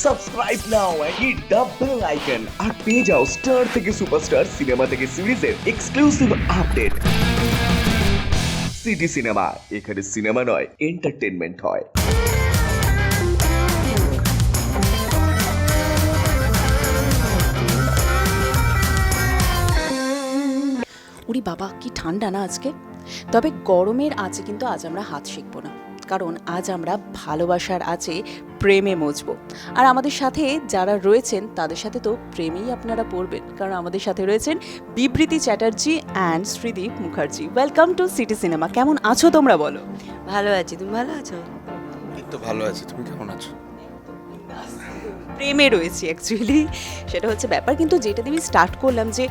Subscribe now and hit the bell icon আর পেয়ে যাও star থেকে সুপারস্টার সিনেমা থেকে সিরিজের এক্সক্লুসিভ আপডেট। সিটি সিনেমা, এখানে সিনেমা নয় এন্টারটেনমেন্ট হয়। উরি বাবা কি ঠান্ডা না আজকে। তবে গরমের আছে কিন্তু আজ আমরা হাত শিখবো না, কারণ আজ আমরা ভালোবাসার আছে প্রেমে মজবো। আর আমাদের সাথে যারা রয়েছেন তাদের সাথে তো প্রেমেই আপনারা পড়বেন, কারণ আমাদের সাথে রয়েছেন বিবৃতি Chatterjee and Sridip Mukherjee. Welcome to city cinema. কেমন আছো তোমরা বলো? ভালো আছি, তুমি ভালো আছো? এই তো ভালো আছি, তুমি কেমন আছো? প্রেমে রয়েছি অ্যাকচুয়ালি, সেটা হচ্ছে ব্যাপার। কিন্তু যেটা দিয়ে স্টার্ট করলাম যে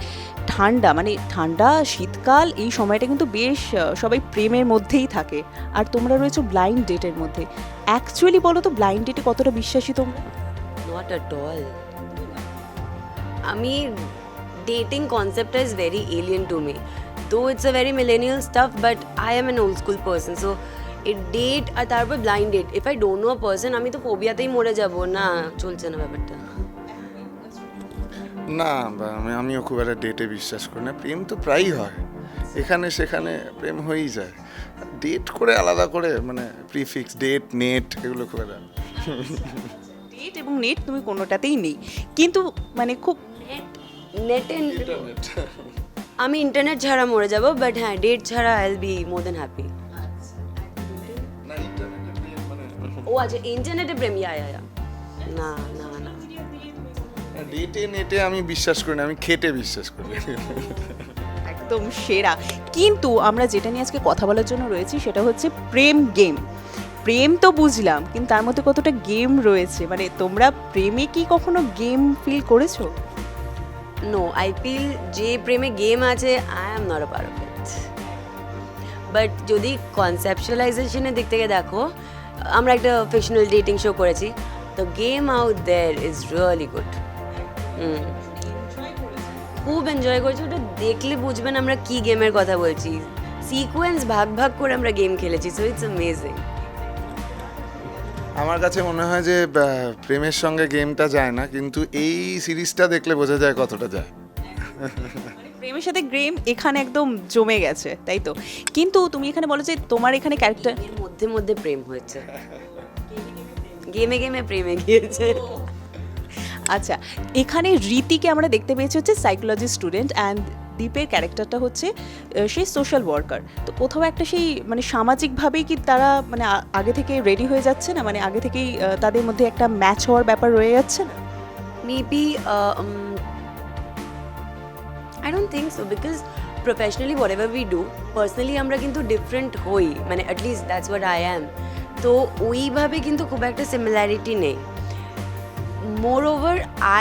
ঠান্ডা, মানে ঠান্ডা শীতকাল এই সময়টা কিন্তু বেশ সবাই প্রেমের মধ্যেই থাকে, আর তোমরা রয়েছো ব্লাইন্ড ডেটের মধ্যে। অ্যাকচুয়ালি বলো তো ব্লাইন্ড ডেটে কতটা বিশ্বাসী তোমরা? Not at all. আমি ডেটিং কনসেপ্টটা is very alien to me, though it's a very millennial stuff, but I am an old school person. So a date আর তারপর blind date, if I don't know a person আমি তো ফোবিয়াতেই মরে যাব না, চলছে না ব্যাপারটা। না, আমিও খুব একটা ডেটে বিশ্বাস করি না। প্রেম তো প্রায়ই হয়, এখানে সেখানে প্রেম হয়েই যায়। ডেট করে আলাদা করে মানে প্রিফিক্স ডেট নেট এগুলো খুব একটা ডেট এবং নেট তুমি কোনোটাতেই নেই, কিন্তু মানে খুব নেটে আমি ইন্টারনেট ছাড়া মরে যাব, বাট হ্যাঁ ডেট ছাড়া I will be more then happy. ও আচ্ছা, ইন্টারনেটে প্রেম, ইয়া না না না, ডেটে নেটে আমি বিশ্বাস করি না, আমি খেটে বিশ্বাস করি। একদম সেরা। কিন্তু আমরা যেটা নিয়ে আজকে কথা বলার জন্য রয়েছি সেটা হচ্ছে প্রেম গেম। প্রেম তো বুঝলাম, কিন্তু তার মধ্যে কতটা গেম রয়েছে। মানে তোমরা প্রেমে কি কখনো গেম ফিল করেছো? নো, আই ফিল যে প্রেমে গেম আছে I am not a part of it. But যদি কনসেপচুয়ালাইজেশনের দিক থেকে দেখো, আমরা একটা ফিকশনাল ডেটিং শো করেছি, the game out there is really good. খুব এনজয় করেছি, ওটা দেখলে বুঝবেন আমরা কি গেমের কথা বলছি। সিকোয়েন্স ভাগ ভাগ করে আমরা গেম খেলেছি, সো ইটস অ্যামেজিং। আমার কাছে মনে হয় যে প্রেমের সঙ্গে গেমটা যায় না, কিন্তু এই সিরিজটা দেখলে বোঝা যায় কতটা যায়। প্রেমের সাথে গেম এখানে একদম জমে গেছে, তাই তো? কিন্তু তুমি এখানে বলো যে তোমার এখানে ক্যারেক্টার এর মধ্যে মধ্যে প্রেম হয়েছে, গেমে গেমে প্রেমে গিয়েছে। আচ্ছা, এখানে রীতিকে আমরা দেখতে পেয়েছি হচ্ছে সাইকোলজি স্টুডেন্ট, অ্যান্ড দীপের ক্যারেক্টারটা হচ্ছে সেই সোশ্যাল ওয়ার্কার। তো কোথাও একটা সেই মানে সামাজিকভাবেই কি তারা মানে আগে থেকে রেডি হয়ে যাচ্ছে না, মানে আগে থেকেই তাদের মধ্যে একটা ম্যাচ হওয়ার ব্যাপার রয়ে যাচ্ছে না? Maybe I don't think so, because professionally whatever we do, personally আমরা কিন্তু ডিফারেন্ট হই, মানে at least that's what I am. তো ওইভাবে কিন্তু খুব একটা সিমিলারিটি নেই। Moreover,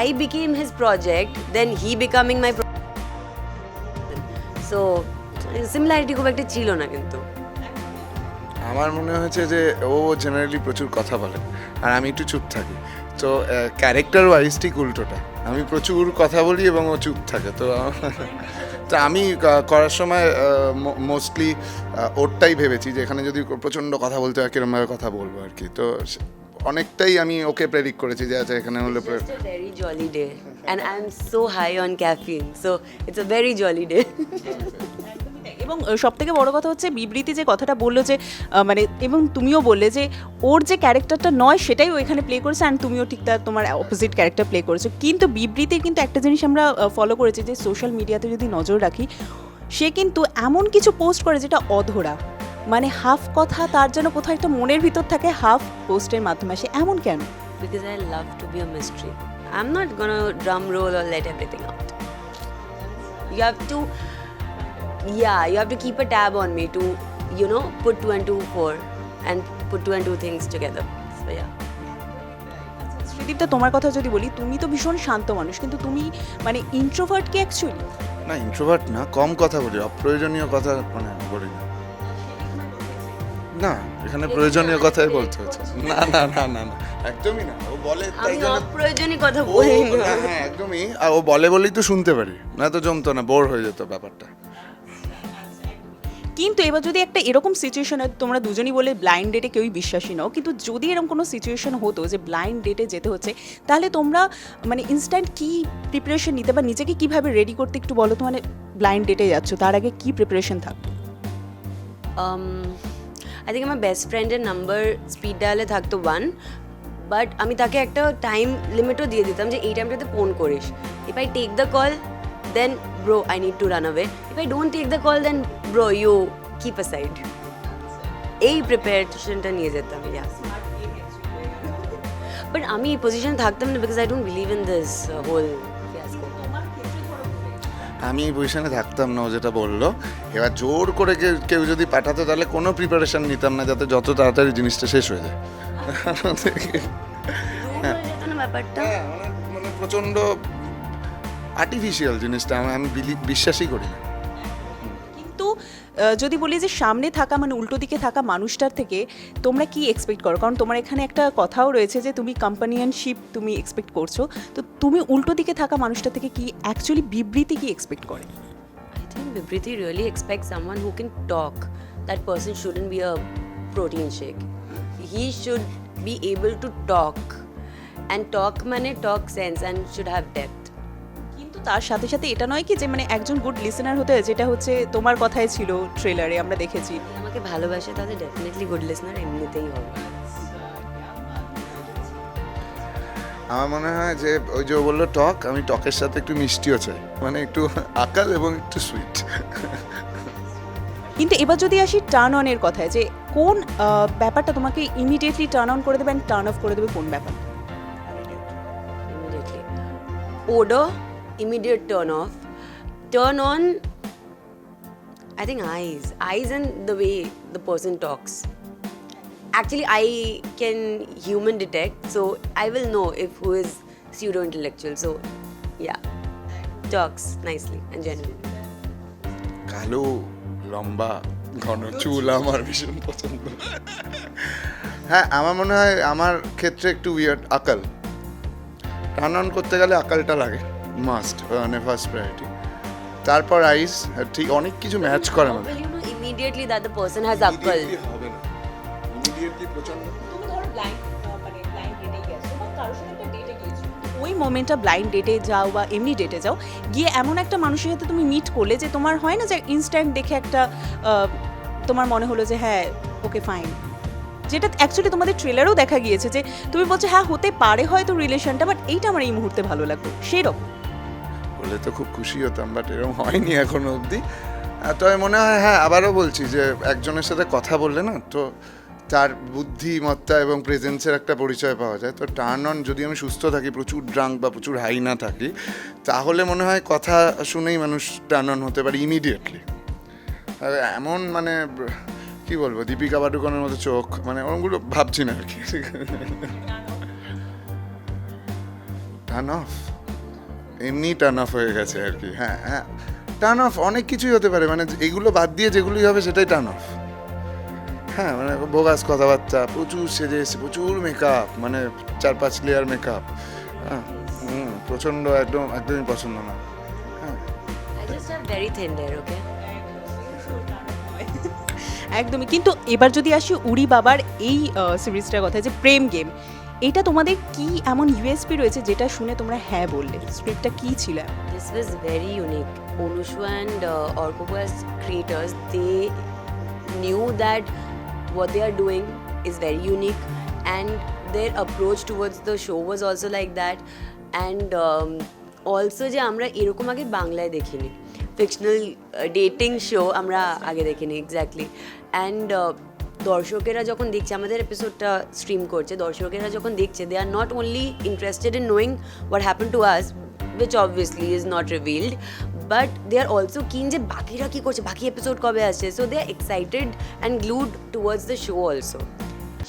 I became his project, then he becoming my so similarity খুব একটা ছিল না কিন্তু। আমার মনে হয়েছে যে ও জেনারেলি প্রচুর কথা বলে আর আমি একটু চুপ থাকি, তো ক্যারেক্টার ওয়াইজ ঠিক উল্টোটা। আমি প্রচুর কথা বলি এবং ও চুপ থাকে। তো আমি করার সময় মোস্টলি ওরটাই ভেবেছি যে এখানে যদি প্রচণ্ড কথা বলতে হয় কিরমভাবে কথা বলবো আর কি। তো অনেকটাই আমি ওকে প্রেডিক্ট করেছি যে আচ্ছা এখানে হলে It's a very jolly day and I'm so high on caffeine, so it's a very jolly day. এবং সব থেকে বড় কথা হচ্ছে বিবৃতি যে কথাটা বললো যে মানে, এবং তুমিও বললে যে ওর যে ক্যারেক্টারটা নয় সেটাই ও এখানে প্লে করেছে, অ্যান্ড তুমিও ঠিক তার তোমার অপোজিট ক্যারেক্টার প্লে করেছো। কিন্তু বিবৃতির কিন্তু একটা জিনিস আমরা ফলো করেছি, যে সোশ্যাল মিডিয়াতে যদি নজর রাখি, সে কিন্তু এমন কিছু পোস্ট করে যেটা অধরা, মানে হাফ কথা তার যেন কোথাও একটা মনের ভিতর থাকে, হাফ পোস্টের মাধ্যমে আসে। এমন কেন? Because I love to be a mystery. I'm not gonna drum roll or let everything out. You have to, you have to keep a tab on me to, put 2 and 2 4 and put 2 and 2 things together. So yeah. শ্রীদীপদা, তোমার কথা যদি বলি, তুমি তো ভীষণ শান্ত মানুষ, কিন্তু তুমি মানে ইন্ট্রোভার্ট কি অ্যাকচুয়ালি? না, ইন্ট্রোভার্ট না, কম কথা বলি, অপ্রয়োজনীয় কথা মানে বলি না। না, এখানে প্রয়োজনীয় কথাই বলতে হচ্ছে। না না না না না, একদমই না। ও বলে তাই আমি জন্য অপ্রয়োজনীয় কথা বলি না। হ্যাঁ একদমই। আর ও বলে বলেই তো শুনতে পারি, না তো জমতো না, বোর হয়ে যেত ব্যাপারটা। কিন্তু এবার যদি একটা এরকম সিচুয়েশন, তোমরা দুজনই বলে ব্লাইন্ড ডেটে কেউই বিশ্বাসী নও, কিন্তু যদি এরকম কোনো সিচুয়েশন হতো যে ব্লাইন্ড ডেটে যেতে হচ্ছে, তাহলে তোমরা মানে ইনস্ট্যান্ট কি প্রিপারেশন নিতে বা নিজেকে কিভাবে রেডি করতে একটু বলো তো। মানে ব্লাইন্ড ডেটে যাচ্ছ, তার আগে কি প্রিপারেশন থাকতো? আই থিঙ্ক আমার বেস্ট ফ্রেন্ডের নাম্বার স্পিড ডায়ালে থাকতো 1, বাট আমি তাকে একটা টাইম লিমিটও দিয়ে দিতাম যে এই টাইমটাতে ফোন করিস। If I take the call then bro I need to run away, if I don't take the call then bro you keep a side. এই প্রিপারেশনটা নিয়ে যেতাম। বাট আমি এই পজিশনে থাকতাম না because I don't believe in this whole fiasco. আমি এই পজিশনে থাকতাম না, ও যেটা বললো। এবার জোর করে কেউ যদি পাঠাতো তাহলে কোনো প্রিপারেশন নিতাম না, যাতে যত তাড়াতাড়ি জিনিসটা শেষ হয়ে যায়। ব্যাপারটা মানে প্রচণ্ড আর্টিফিশিয়াল জিনিসটা, আমি বিশ্বাসই করি না। কিন্তু যদি বলি যে সামনে থাকা মানে উল্টো দিকে থাকা মানুষটার থেকে তোমরা কি এক্সপেক্ট করো? কারণ তোমার এখানে একটা কথাও রয়েছে যে তুমি কম্পানিয়নশিপ তুমি এক্সপেক্ট করছো, তো তুমি উল্টো দিকে থাকা মানুষটা থেকে কি অ্যাকচুয়ালি বিবৃতি কি এক্সপেক্ট করে? I think Vibriti really expects someone who can talk. That person shouldn't be a protein shake. He should be able to talk. And talk মানে talk sense and should have depth. কিন্তু তার সাথে সাথে এটা নয় কি যে মানে একজন গুড লিসেনার হতে হয়, যেটা হচ্ছে তোমার কথাই ছিল ট্রেলারে আমরা দেখেছি। আমাকে ভালোবাসে তাহলে ডেফিনেটলি গুড লিসনার এমনিতেই হবে। আমার মনে হয় যে ওই যে বললো টক, আমি টকের সাথে একটু মিষ্টিও চাই, মানে একটু আকাল এবং একটু সুইট। কিন্তু এবার যদি আসি টার্ন অনের কথায়, যে কোন ব্যাপারটা তোমাকে ইমিডিয়েটলি টার্ন অন করে দেবে অ্যান্ড টার্ন অফ করে দেবে কোন ব্যাপার? Immediately. Odor, immediate turn off. Turn on, I think eyes and the way the person talks. Actually, I can human detect, so I will know if who is pseudo intellectual. So, yeah, talks nicely and genuinely. কালো লম্বা ঘন চুল আমার ভীষণ পছন্দ। হ্যাঁ, আমার মনে হয় আমার ক্ষেত্রে একটু উইয়ার্ড আকাল। টার্ন অন করতে গেলে আকালটা লাগে, মাস্ট, মানে ফার্স্ট প্রায়োরিটি। তারপর আইস, ঠিক অনেক কিছু ম্যাচ করে আমাদের। Well, you know immediately that the person has akal. হবে না, ইমিডিয়েটলি প্রচন্ড। তুমি ধরো ব্লাইন্ড মানে ব্লাইন্ড ডেটে গেছো বা কারোর সাথে একটা ডেটে গিয়েছো, ওই মোমেন্টটা ব্লাইন্ড ডেটে যাও বা এমনি ডেটে যাও, গিয়ে এমন একটা মানুষের সাথে তুমি মিট করলে যে তোমার হয় না যে ইনস্ট্যান্ট দেখে একটা তোমার মনে হলো যে হ্যাঁ ওকে ফাইন, যেটা অ্যাকচুয়ালি তোমাদের ট্রেলারেও দেখা গিয়েছে যে তুমি বলছো হ্যাঁ হতে পারে হয়তো রিলেশনটা, বাট এইটা আমার এই মুহূর্তে ভালো লাগলো, সেরকম। বলে তো খুব খুশি হতাম, বাট এরকম হয়নি এখনো অবধি। তবে মনে হয়, হ্যাঁ আবারও বলছি যে একজনের সাথে কথা বললে না, তো তার বুদ্ধিমত্তা এবং প্রেজেন্সের একটা পরিচয় পাওয়া যায়। তো টার্ন অন যদি আমি সুস্থ থাকি, প্রচুর ড্রাঙ্ক বা প্রচুর হাই না থাকি, তাহলে মনে হয় কথা শুনেই মানুষ টার্ন অন হতে পারে ইমিডিয়েটলি। এমন মানে কি বলবো, দীপিকা পাডুকোনের মতো চোখ, মানে ওরকমগুলো ভাবছি না আর কি। টার্ন অফ, এমনি টার্ন অফ হয়ে গেছে আর কি। হ্যাঁ হ্যাঁ, টার্ন অফ অনেক কিছুই হতে পারে, মানে এগুলো বাদ দিয়ে যেগুলোই হবে সেটাই টার্ন অফ। হ্যাঁ, মানে বোগাস কথাবার্তা, প্রচুর সেজে এসে, প্রচুর মেকআপ, মানে 4-5 লেয়ার মেকআপ। হ্যাঁ, প্রচণ্ড একদমই পছন্দ না। হ্যাঁ, I just have very thin hair, okay? একদমই। কিন্তু এবার যদি আসি উড়ি বাবার এই সিরিজটার কথা, যে প্রেম গেম, এটা তোমাদের কি এমন ইউএসপি রয়েছে যেটা শুনে তোমরা হ্যাঁ বললে? স্ক্রিপ্টটা কি ছিল? This was very unique. Onushu and Orkobo as creators, they knew that what they are doing is very unique, and their approach towards the show was also like that. And also যে আমরা এরকম আগে বাংলায় দেখিনি, fictional dating show আমরা আগে দেখিনি exactly. And দর্শকেরা যখন দেখছে, আমাদের এপিসোডটা স্ট্রিম করছে, দর্শকেরা যখন দেখছে, they are not only interested in knowing what happen to us, which obviously is not revealed, but they are also keen যে বাকিরা কী করছে, বাকি এপিসোড কবে আসছে, so they are excited and glued towards the show also.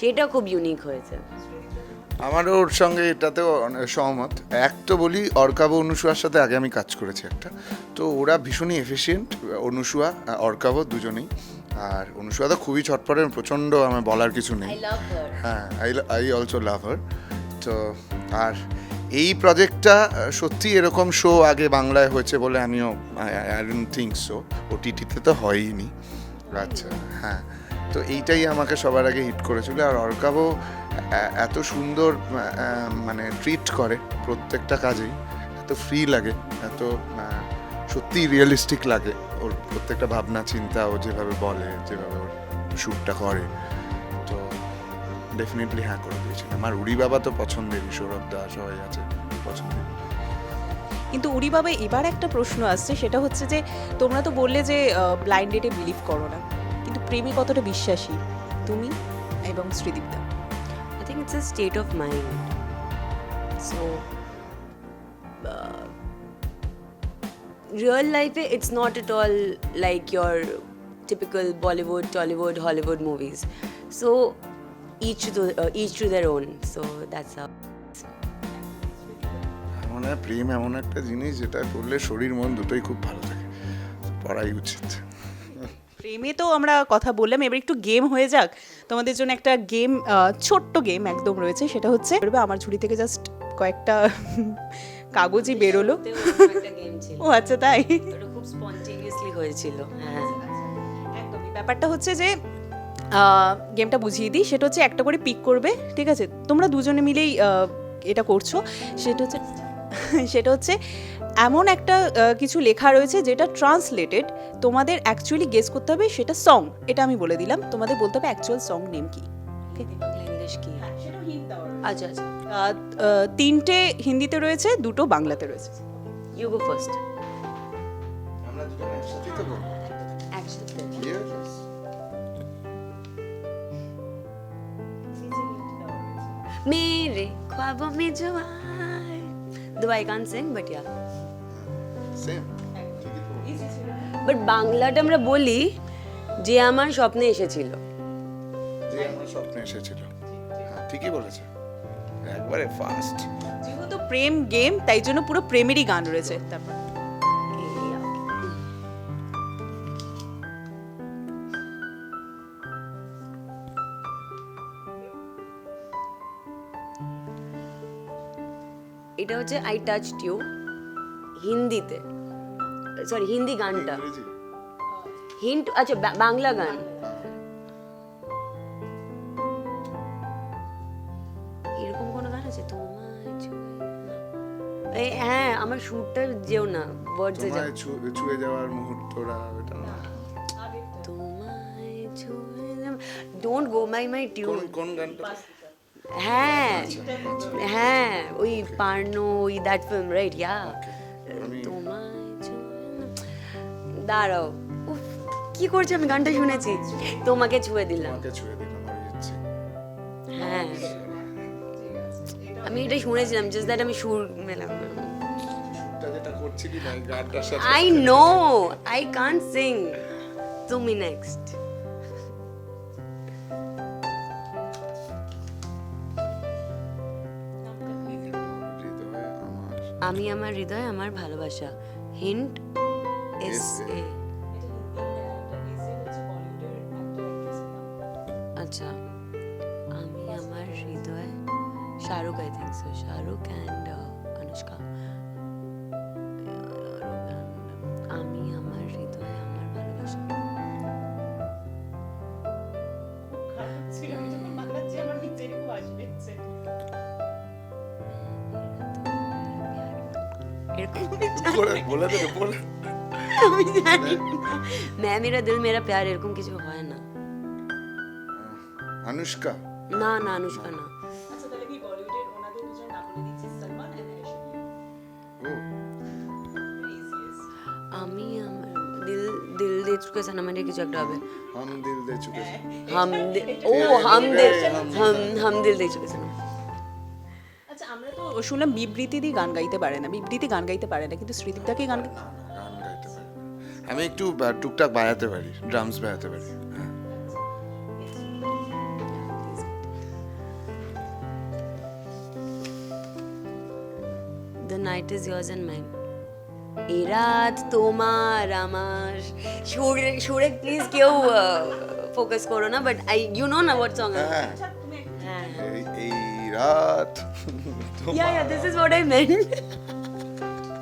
সেটা খুব unique হয়েছে। আমারও ওর সঙ্গে এটাতেও সহমত। এক তো বলি, অর্কাবো অনুসুয়ার সাথে আগে আমি কাজ করেছি একটা, তো ওরা ভীষণই এফিশিয়েন্ট, অনুসুয়া অর্কাবো দুজনেই। আর অনুসুয়া তো খুবই ছটপটে, প্রচণ্ড, আমার বলার কিছু নেই। I love her. হ্যাঁ, আই অলসো লাভ হার। তো আর এই প্রজেক্টটা সত্যি এরকম শো আগে বাংলায় হয়েছে বলে আমিও আই ডোন্ট থিঙ্ক সো। ওটিটিতে তো হয়ইনি। আচ্ছা, হ্যাঁ, তো এইটাই আমাকে সবার আগে হিট করেছিল। আর অর্কাবও এত সুন্দর মানে ট্রিট করে প্রত্যেকটা কাজেই, এত ফ্রি লাগে, এত সত্যি রিয়েলিস্টিক লাগে ওর প্রত্যেকটা ভাবনা চিন্তা, ও যেভাবে বলে, যেভাবে ওর শ্যুটটা করে, তো ডেফিনেটলি হ্যাঁ করে দিয়েছিলাম। আর উড়ি বাবা তো পছন্দেরই, সৌরভ দা সবাই আছে পছন্দের। কিন্তু উড়ি বাবা এবার একটা প্রশ্ন আসছে, সেটা হচ্ছে যে তোমরা তো বললে যে ব্লাইন্ড ডেটে বিলিভ করো না, কিন্তু প্রেমে কতটা বিশ্বাসী তুমি এবং শ্রীদীপদা? I think it's a state of mind. So, real life, it's not at all like your typical Bollywood, Tollywood, Hollywood movies. So, each to their own. So that's how. এমন প্রেম এমন একটা জিনিস যেটা করলে শরীর মন দুটোই খুব ভালো থাকে, পড়াই উচিত। প্রেমে তো আমরা কথা বললাম, এবার একটু গেম হয়ে যাক। তোমাদের জন্য একটা গেম, ছোট্ট গেম একদম রয়েছে, সেটা হচ্ছে আমার ঝুড়ি থেকে জাস্ট কয়েকটা কাগজই বেরোলো। একটা গেম ছিল। ও আচ্ছা, তাই? ওটা খুব স্পন্টেনিয়াসলি হয়েছিল। হ্যাঁ, একদমই। ব্যাপারটা হচ্ছে যে গেমটা বুঝিয়ে দিই, সেটা হচ্ছে একটা করে পিক করবে, ঠিক আছে? তোমরা দুজনে মিলেই এটা করছো। সেটা হচ্ছে এমন একটা কিছু লেখা রয়েছে যেটা ট্রান্সলেটেড, তোমাদের অ্যাকচুয়ালি গেস করতে হবে সেটা সং। এটা আমি বলে দিলাম, তোমাদের বলতে হবে অ্যাকচুয়াল সং নেম কি। ইংলিশ কি? আচ্ছা আচ্ছা, 3টে হিন্দিতে রয়েছে, 2টো বাংলাতে রয়েছে। You go first. আমরা দুজন একসাথেই তো বলবো। একসাথে। Yes. मेरे ख्वाबों में जो आए, though I can't sing but yeah, Same. ঠিকই তো। but বাংলাটা আমরা বলি যে আমার স্বপ্নে এসেছিল। যে আমার স্বপ্নে এসেছিল, হ্যাঁ ঠিকই বলেছে, একবারে ফাস্ট। যেহেতু প্রেম গেম, তাই জন্য পুরো প্রেমেরই গান রয়েছে। তারপর এটা হচ্ছে আই টাচড ইউ, হিন্দিতে, সরি হিন্দি গানটা, হিন্ট, আচ্ছা বাংলা গান। এরকম কোন গান আছে? তোমায় ছুঁয়ে, হ্যাঁ, আমার সুরটা যেও না, ওয়ার্ডসে যাও। তোমায় ছুঁয়ে যাওয়ার মুহূর্তটা, ওটা না? তোমায় ছুঁয়ে ডোন্ট গো মাই টিউন। কোন গানটা? হ্যাঁ হ্যাঁ, ওই পার্নো, ওই দ্যাট ফিল্ম, রাইট? ইয়া, তোমায় ছুঁয়ে, দাঁড়াও, উফ, কি করছে? আমি গানটা শুনেছি, তোমাকে ছুঁয়ে দিলাম। তোমাকে ছুঁয়ে দিলাম, ইচ্ছে। হ্যাঁ, আমি এটা শুনেছিলাম, জাস্ট দ্যাট আমি সুর মেলাম। সুরটা যেটা করছিলি না, গানটার সাথে। I know, I can't sing. তুমি নেক্সট। হৃদয়ে আমার। আমি আমার হৃদয়, আমার ভালোবাসা। Hint S A. আচ্ছা, আমি আমার হৃদয়, Shahrukh, I think so, Shahrukh and Anushka. আমি আমার হৃদয়, আমার ভালোবাসা। বলে দে, বলে। আমি জানি না, মেরা দিল মেরা প্যার, এরকম কিছু হয় না। অনুষ্কা। না না, অনুষ্কা না। আচ্ছা, তাহলে কি বলিউডের ওনাদের দুজন নাম বলে দিচ্ছি, সলমান এন্ড ঐশ্বরিয়া। ও, আমি আমার দিল, দিল দে চুকে সনম, মানে কিছু একটা হবে। হাম দিল দে চুকে সনম। হাম ও হাম দিল, হাম দিল দে চুকে সনম। আচ্ছা, আমরা তো শুনলাম বিবৃতি দি গান গাইতে পারে না, বিবৃতি গান গাইতে পারে না, কিন্তু শ্রীদীপদা কি গান? গান গাইতে পারি। আমি একটু টুকটাক বাজাতে পারি, ড্রামস বাজাতে পারি। হ্যাঁ। The night is yours and mine. এই রাত তোমার আমার। সুরে সুরে প্লিজ কেউ ফোকাস করো না, বাট আই ইউ নো না হোয়াট সং। হ্যাঁ, হ্যাঁ, এই রাত। Ya ya, this is what I meant.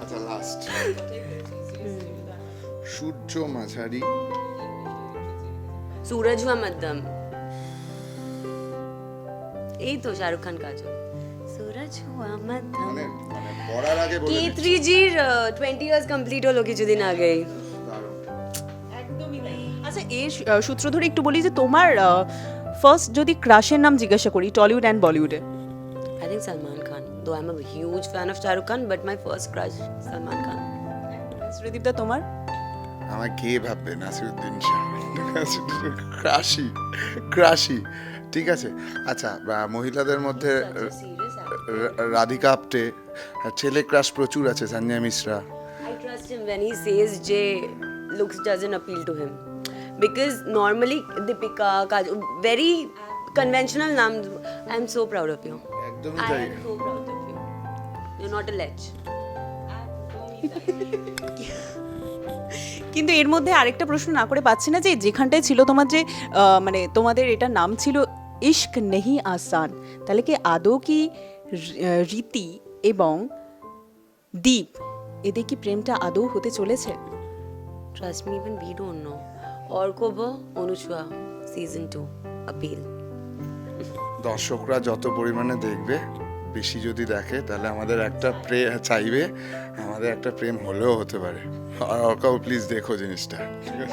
আচ্ছা, লাস্ট। সূর্য মাঝারি, सूरज हुआ मध्यम এই তো শাহরুখ খান কাজল सूरज हुआ मध्यम পড়ার আগে বলে K3 জির 20 ইয়ার্স কমপ্লিট হলো কিছুদিন আগেই একদমই তাই। আচ্ছা এই সূত্র ধরে একটু বলি যে তোমার ফার্স্ট যদি ক্রাশের নাম জিজ্ঞাসা করি টলিউড অ্যান্ড বলিউডে I think Salman Khan. Though I'm a huge fan of Shah Rukh Khan, but my first crush Salman Khan. শ্রীদীপদা তোমার আমার কে ভাববে নাসিরুদ্দিন শাহ ক্রাশি ক্রাশি ঠিক আছে আচ্ছা মহিলাদের মধ্যে রাধিকা আপ্টে, ছেলে ক্রাশ প্রচুর আছে Sanjay Mishra. I trust him when he says Jay looks doesn't appeal to him. Because normally Deepika, Kajol, very conventional names. I'm so proud of you. একদমই I তাই। am so proud of you. You're not a lech. কিন্তু এর মধ্যে আরেকটা প্রশ্ন না করে পাচ্ছি না যে যেখানটায় ছিল তোমার যে মানে তোমাদের এটা নাম ছিল ইশক নেহি আসান, তাহলে কি আদৌ কি রীতি এবং দীপ এদের কি প্রেমটা আদৌ হতে চলেছে? Trust me, even we don't know. Orkobo, Onushwa, season 2, appeal. দর্শকরা যত পরিমাণে দেখবে, বেশি যদি দেখে তাহলে আমাদের একটা চাইবে আমাদের একটা প্রেম হলেও হতে পারে। আর প্লিজ দেখো জিনিসটা।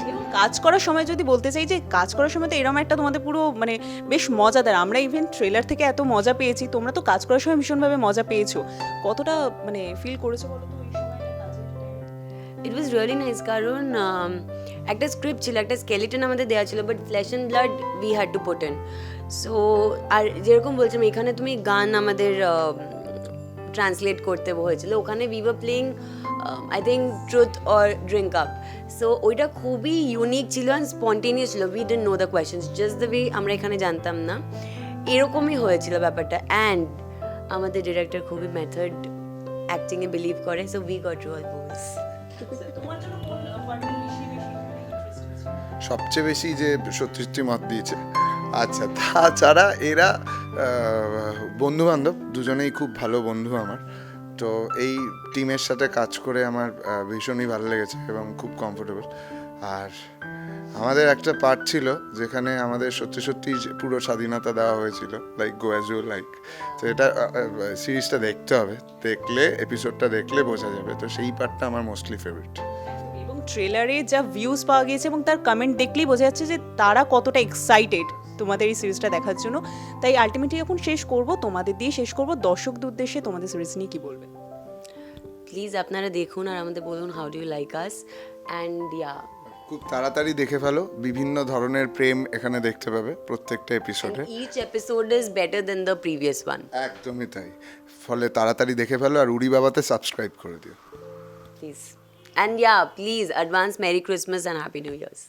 এবং কাজ করার সময় যদি বলতে চাই যে কাজ করার সময় তো এরকম একটা তোমাদের পুরো মানে বেশ মজাদার, আমরা ইভেন ট্রেলার থেকে এত মজা পেয়েছি, তোমরা তো কাজ করার সময় ভীষণভাবে মজা পেয়েছো, কতটা মানে ফিল করেছো বলো তো ওই সময়টা কাজের time? It was really nice কারণ একটা স্ক্রিপ্ট ছিল, একটা স্কেলিটন আমাদের দেওয়া ছিল, but flash and blood we had to put in. So আর যেরকম বলছিলাম এখানে তুমি গান আমাদের ট্রান্সলেট করতে হয়েছিল, ওখানে we were playing I think truth or drink up. So ওইটা খুবই ইউনিক ছিল অ্যান্ড স্পন্টেনিয়াস ছিল, we didn't know the questions, just the way আমরা এখানে জানতাম না, এরকমই হয়েছিল ব্যাপারটা। অ্যান্ড আমাদের ডিরেক্টর খুবই মেথড অ্যাক্টিংয়ে বিলিভ করে, সো উই গট রোল বুস। সবচেয়ে বেশি যে সত্যি মত দিয়েছে। আচ্ছা তাছাড়া এরা বন্ধু বান্ধব দুজনেই খুব ভালো বন্ধু আমার, তো এই টিমের সাথে কাজ করে আমার ভীষণই ভালো লেগেছে এবং খুব কমফোর্টেবল। আর আমাদের একটা পার্ট ছিল যেখানে আমাদের সত্যি পুরো স্বাধীনতা দেওয়া হয়েছিল, like go as you like. তো এটা সিরিজটা দেখতে হবে, দেখলে এপিসোডটা দেখলে বোঝা যাবে, তো সেই পার্টটা আমার মোস্টলি ফেভারিট। এবং ট্রেলারে যা ভিউজ পাওয়া গিয়েছে এবং তার কমেন্ট দেখলেই বোঝা যাচ্ছে যে তারা কতটা এক্সাইটেড তোমাদের এই সিরিজটা দেখার জন্য। তাই আলটিমেটলি যখন শেষ করব তোমাদের দিয়ে শেষ করব, দর্শকদের উদ্দেশ্যে তোমাদের সিরিজ নিয়ে কি বলবে? প্লিজ আপনারা দেখুন আর আমাদের বলুন how do you like us. And yeah খুব তাড়াতাড়ি দেখে ফেলো, বিভিন্ন ধরনের প্রেম এখানে দেখতে পাবে প্রত্যেকটা এপিসোডে। each episode is better than the previous one. একদমই তাই, ফলে তাড়াতাড়ি দেখে ফেলো আর উড়ি বাবাতে সাবস্ক্রাইব করে দিও Please. And yeah, please advance Merry Christmas and Happy New Year's.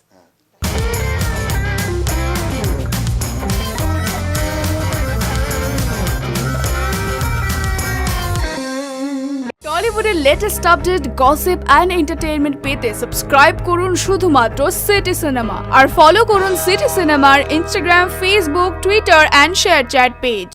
টলিউডের latest update, gossip and entertainment পেতে সাবস্ক্রাইব করুন শুধুমাত্র সিটি সিনেমা আর ফলো করুন সিটি সিনেমার Instagram, Facebook, Twitter and ShareChat page.